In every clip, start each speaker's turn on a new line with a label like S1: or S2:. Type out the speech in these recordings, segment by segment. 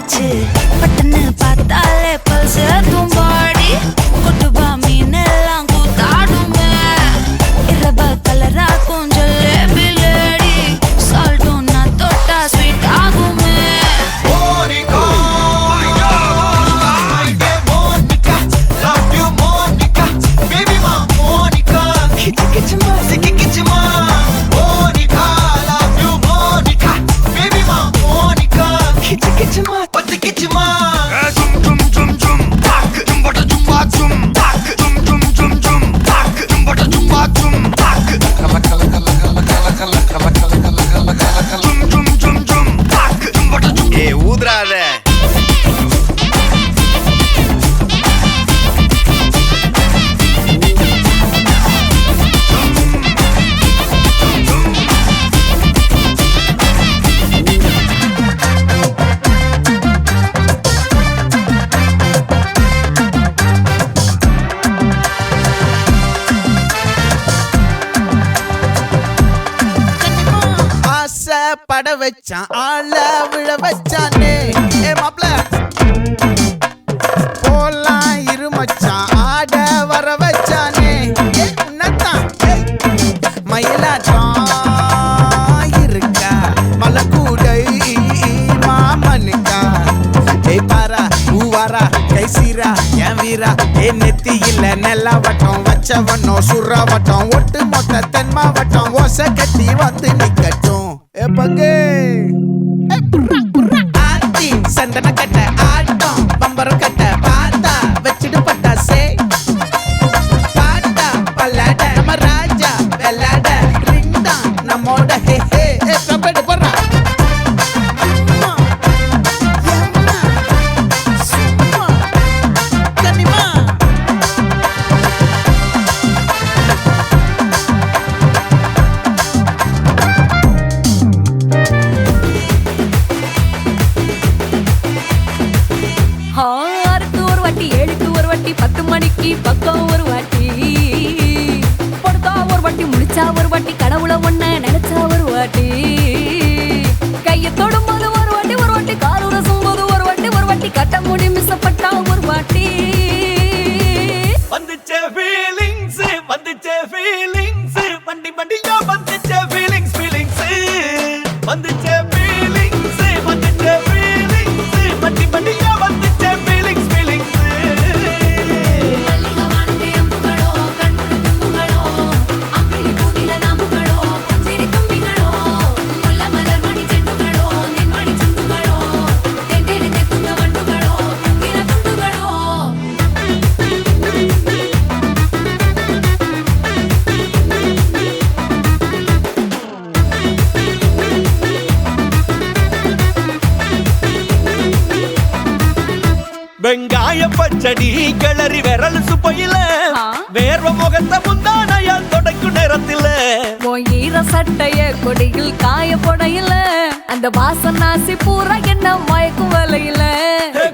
S1: ஆச்சு பட்டுன்னு பார்த்தாலே பல்ஸ் தும்பாடி கொட்டுபா மீன் எல்லாம் கூத்தாடுமே இரவ கலரா கொஞ்சம் லேடி சால்ட்டும் நான் தொட்டா ஸ்வீட் ஆகுமே
S2: பட வச்சான் ஆள விழ வச்சானே மாப்ள போலாம் இருமச்சான் ஆட வர வச்சானே உன்னத்தான் மயிலாட்டம் இருக்கா மலக்கூடை மாமனுக்கா பாரா ஊவாரா கைசீரா என் வீரா நெத்தி இல்ல நெல்லா வட்டம் வச்சவனோ சுறா வட்டம் ஒட்டு மொத்த தென் மாவட்டம் ஓசை கட்டி வந்து நிக்கட்டும் பங்கே ஆத்தி சந்தன கட்ட ஆட்டம் பம்பரம் கட்ட பாத்தா வச்சிடு பட்டாசே பாட்டா பல்லாட நம்ம ராஜா வெள்ளாட ரிங் தான் நம்மோட ஹே ஹே கம்பெடு போறா
S3: பக்கம் ஒரு வாட்டி படுத்தா ஒரு வாட்டி முடிச்சா ஒரு வாட்டி கடவுளை ஒண்ண நினைச்சா ஒரு வாட்டி கைய தொடும்போது ஒரு வாட்டி கால் உரசும் போது ஒரு வாட்டி கட்ட முடி மிசப்பட்டா ஒரு வாட்டி
S4: வந்துச்சே ஃபீலிங்ஸ் வண்டி வண்டியா வந்துச்சே ஃபீலிங்ஸ் வந்துச்சே ஃபீலிங்ஸ் வண்டி வண்டியா வந்துச்சே ஃபீலிங்ஸ் வெங்காய பச்சடி கிளறி விரல் சுப்பையில வேர்வ முகத்தை முந்தானையால் தொடக்கும் நேரத்தில்
S3: ஈர சட்டைய கொடியில் காய பொடையில அந்த வாசனாசி பூரா என்ன மயக்கும் வலையில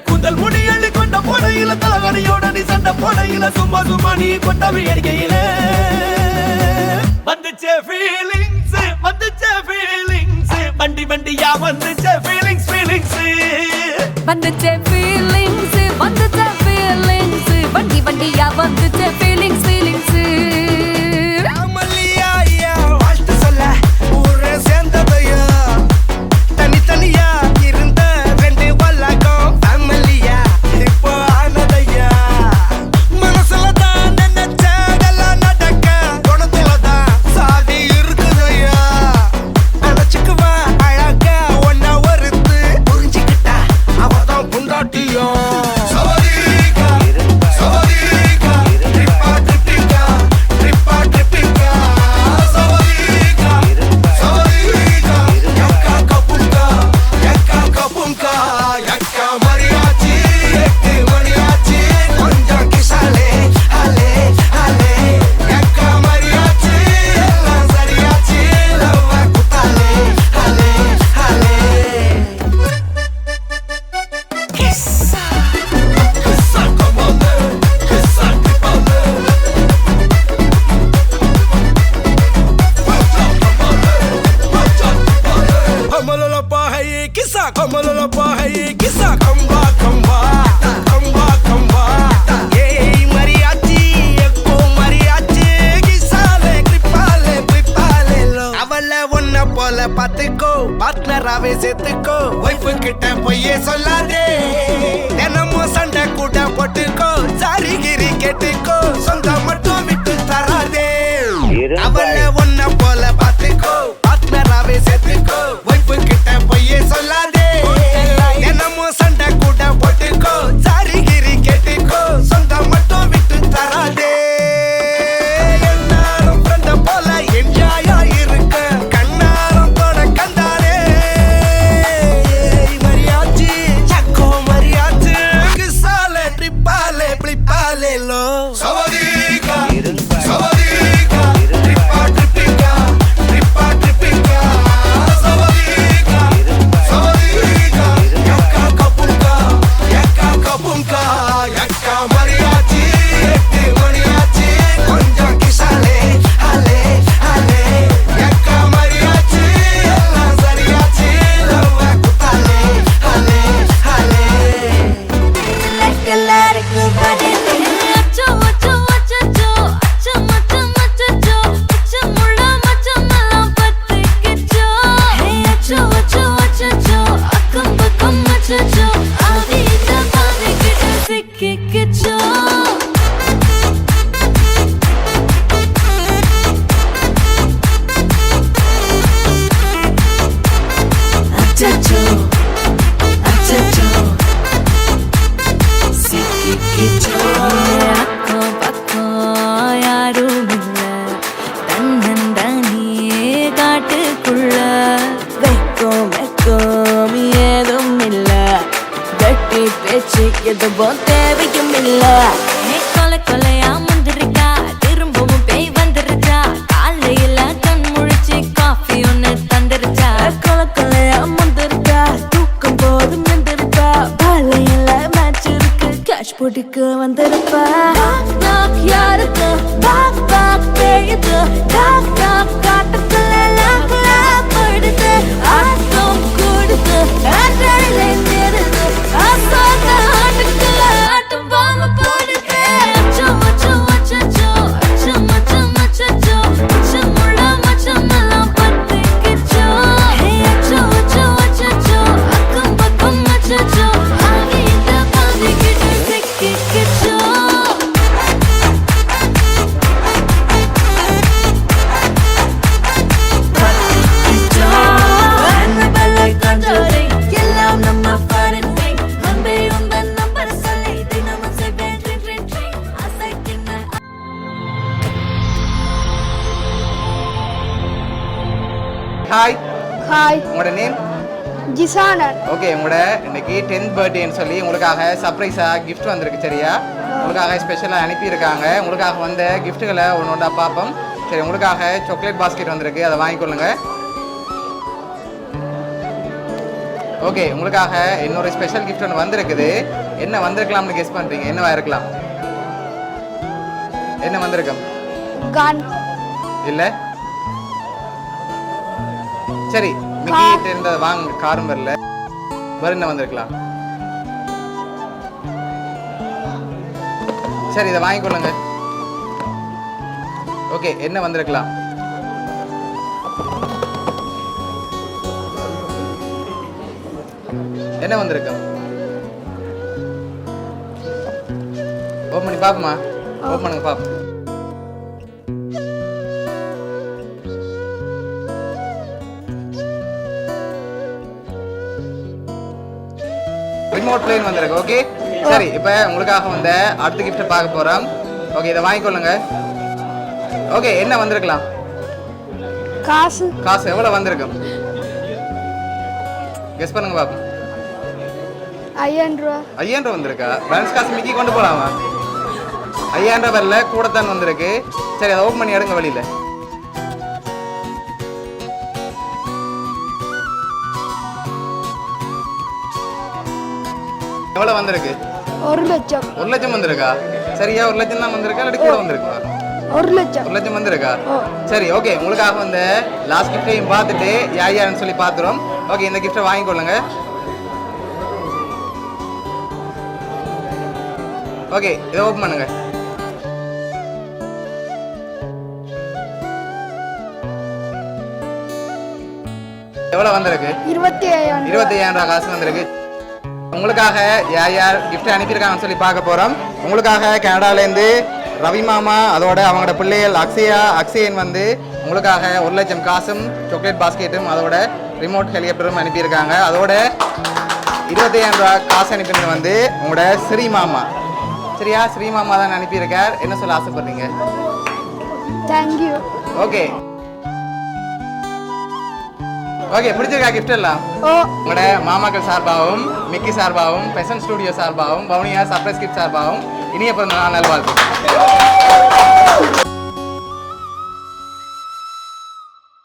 S4: கூந்தல் முடி அள்ளி கொண்ட பொடையில தலைவலியோட நீ சண்டை பொடையில சும்மா நீ கொண்டவி அடிக்கையில வந்துச்சே ஃபீலிங்ஸ் வண்டி வண்டியா வந்துச்சே ஃபீலிங்ஸ்
S3: வந்துச்சே ஃபீலிங்ஸ் வண்டி வண்டியா வந்துச்சே ஃபீலிங்ஸ்
S2: வாழ்த்து சொல்ல ஊரே சேர்ந்ததையா தனித்தனியா இருந்த ரெண்டு வல்லகம் ஃபேமிலியா இப்போ ஆனதையா மனசுலதான் நினைச்சதெல்லாம் நடக்க குணத்துலதான் சாதி இருக்குதையா அழைச்சுக்குவா அழகா ஒன்ன ஒருத்து புரிஞ்சுக்கிட்டா அவதான் புண்டாட்டம்
S5: பாத்துக்கோ பார்ட்னராவே சேர்த்துக்கோ ஒய்ஃபு கிட்ட பொய்யே சொல்லாதே தினமும் சண்டை கூட போட்டுக்கோ சாரிகிரி கேட்டுக்கோ சொந்தம் மட்டும் விட்டு தராதே அவளை ஒன்ன போல பாத்துக்கோ பார்ட்னராவே சேர்த்துக்கோ ஒய்ஃபு கிட்ட பொய்யே சொல்லாதே தினமும் சண்டை கூட போட்டுக்கோ சாரிகிரி கேட்டுக்கோ சொந்தம் மட்டும் விட்டு தராதே என்னாலும் ஃப்ரெண்ட போல என்ஜாயா இருக்க கண்ணாரம் போட கண்டாலே மரியாச்சு சக்கோ மரியாச்சு கிசாலே ட்ரிப்பாலே பிளிப்பாலே லோ சவதிகா சவதிகா ட்ரிப்பா ட்ரிப்பிங்கா ட்ரிப்பா ட்ரிப்பிங்கா சவதிகா சவதிகா யக்கா கபுங்கா யக்கா மரியாச்சு எட்டு மணியாச்சு கொஞ்சம் கிசாலே ஹலே ஹலே யக்கா மரியாச்சு எல்லாம் சரியாச்சு லவ்வ குத்தாலே ஹலே ஹலே
S1: அக்கம் பக்கம் யாரும் இல்ல தன்னந்தனியே காட்டுக்குள்ள வெக்கம் வெக்கம் ஏதும் இல்ல வெட்டி பேச்சு எதுவும் தேவையும் இல்ல கொலை கொலையா முந்திருக்கா திரும்பவும் பேய் வந்துருச்சா காலையில கண் முழிச்சு காஃபி ஒன்னு தந்துருச்சா கொலை கொலையா முந்திருக்கா தூக்கம் போதும் நின்றுருக்கா பாலையில மேட்ச் இருக்கு கேஷ் போட்டுக்கு வந்திருப்பா நாக் யாருக்கு பாக் பாக் பேயுது டாக் டாக் காட்டுக்குள்ள லாக்லா படுது ஆட்டம் கூடுது ஆட்டலே நிறுது ஆசாத ஆட்டுக்குள்ள ஆட்டம் பாம போடுது அச்சம் அச்சம் அச்சச்சோ அச்சம் அச்சம் அச்சச்சோ அச்சமுள்ள மச்சமெல்லாம் பத்திக்கிச்சோ அச்சம் அச்சம் அச்சச்சோ அக்கம் பக்கம் அச்சச்சோ ஆகிட்ட பாதிக்கிட்டு சிக்கிக்கிச்சோ எல்லாம் நம்ம பாரத்தை நம்பி உந்தன் நம்பர் சொல்லி தினமும் செய்வேன் ட்ரிங் ட்ரிங் ட்ரிங் அசைக்கின
S2: ஹாய்
S6: ஹாய்
S2: உங்களோட நேம்
S6: ஜிசானன்
S2: ஓகே உங்களோட இன்னைக்கு 10th பர்த்டேன்னு சொல்லி உங்களுக்காக சர்ப்ரைஸாக கிஃப்ட் வந்திருக்கு சரியா உங்களுக்காக ஸ்பெஷலாக அனுப்பியிருக்காங்க உங்களுக்காக வந்த கிஃப்ட்டுகளை ஒன்று ஒன்றா பார்ப்போம் சரி உங்களுக்காக சாக்லேட் பாஸ்கெட் வந்திருக்கு அதை வாங்கிக்கொள்ளுங்க ஓகே உங்களுக்காக இன்னொரு ஸ்பெஷல் கிஃப்ட் ஒன்று வந்திருக்குது என்ன வந்திருக்கலாம்னு கெஸ் பண்ணுறீங்க என்னவா இருக்கலாம் என்ன வந்திருக்கும்
S6: கன்
S2: இல்லை சரி மிக்கிட்ட இருந்த வாங்க காரும் வரல வேற என்ன வந்திருக்கலாம் சரி இதை வாங்கிக்கொள்ளுங்க ஓகே என்ன வந்திருக்கலாம் என்ன வந்திருக்கும் ஓப்பன் பண்ணி பாப்போமா ஓப்பன் பண்ணுங்க பாப்போம் ரிமோட் பிளேன் வந்திருக்கு ஓகே சரி இப்போ உங்களுக்காக வந்த அடுத்த கிஃப்ட் பார்க்க போறோம் ஓகே இதை வாங்கிக்கொள்ளுங்க ஓகே என்ன வந்திருக்கலாம்
S6: காசு
S2: காசு எவ்வளவு வந்திருக்கும் கெஸ் பண்ணுங்க பாப்போம்
S6: 5000 ரூபா
S2: 5000 வந்திருக்கா பேலன்ஸ் காசு மிக்கி கொண்டு போலாமா 5000 வரல கூடத்தான் வந்திருக்கு சரி அதை ஓப்பன் பண்ணி எடுங்க வெளியில எவ்வளவு வந்திருக்கு
S6: 1 லட்சம்
S2: 1 லட்சம் வந்திருக்கா சரியா 1 லட்சம் தான் வந்திருக்கா இல்லாட்டி கூட வந்திருக்கா
S6: 1 லட்சம்
S2: 1 லட்சம் வந்திருக்கா சரி ஓகே உங்களுக்காக வந்து லாஸ்ட் கிஃப்டையும் பார்த்துட்டு யாருன்னு சொல்லி பார்த்துறோம் ஓகே இந்த கிஃப்ட்டை வாங்கிக்கொள்ளுங்க ஓகே இதை ஓப்பன் பண்ணுங்க
S7: எவ்வளோ வந்திருக்கு?
S6: 25,000.
S7: 25,000 ரூபா காசு வந்திருக்கு. உங்களுக்காக யார் யார் கிஃப்ட் அனுப்பியிருக்காங்கன்னு சொல்லி பார்க்க போகிறோம். உங்களுக்காக கனடாலேருந்து ரவி மாமா அதோட அவங்களோட பிள்ளைகள் அக்ஷயன் வந்து உங்களுக்காக 1,00,000 காசும் சாக்லேட் பாஸ்கெட்டும் அதோட ரிமோட் ஹெலிகாப்டரும் அனுப்பியிருக்காங்க. அதோட 25,000 ரூபா காசு அனுப்பினது வந்து உங்களோட ஸ்ரீ மாமா. சரியா? ஸ்ரீ மாமா தான் அனுப்பியிருக்கார். என்ன சொல்ல ஆசைப்படுறீங்க?
S6: தேங்க்யூ.
S7: ஓகே ஓகே, பிடிச்சிருக்கா கிஃப்ட் எல்லாம்?
S6: ஓ
S7: உங்களோட மாமாக்கள் சார்பாகவும் மிக்கி சார்பாகவும் பெசன் ஸ்டுடியோ சார்பாகவும் பவுனியா சர்ப்ரைஸ் கிஃப்ட் சார்பாகவும் இனிய பிறந்த நாள் நல்வாழ்த்துக்கள்.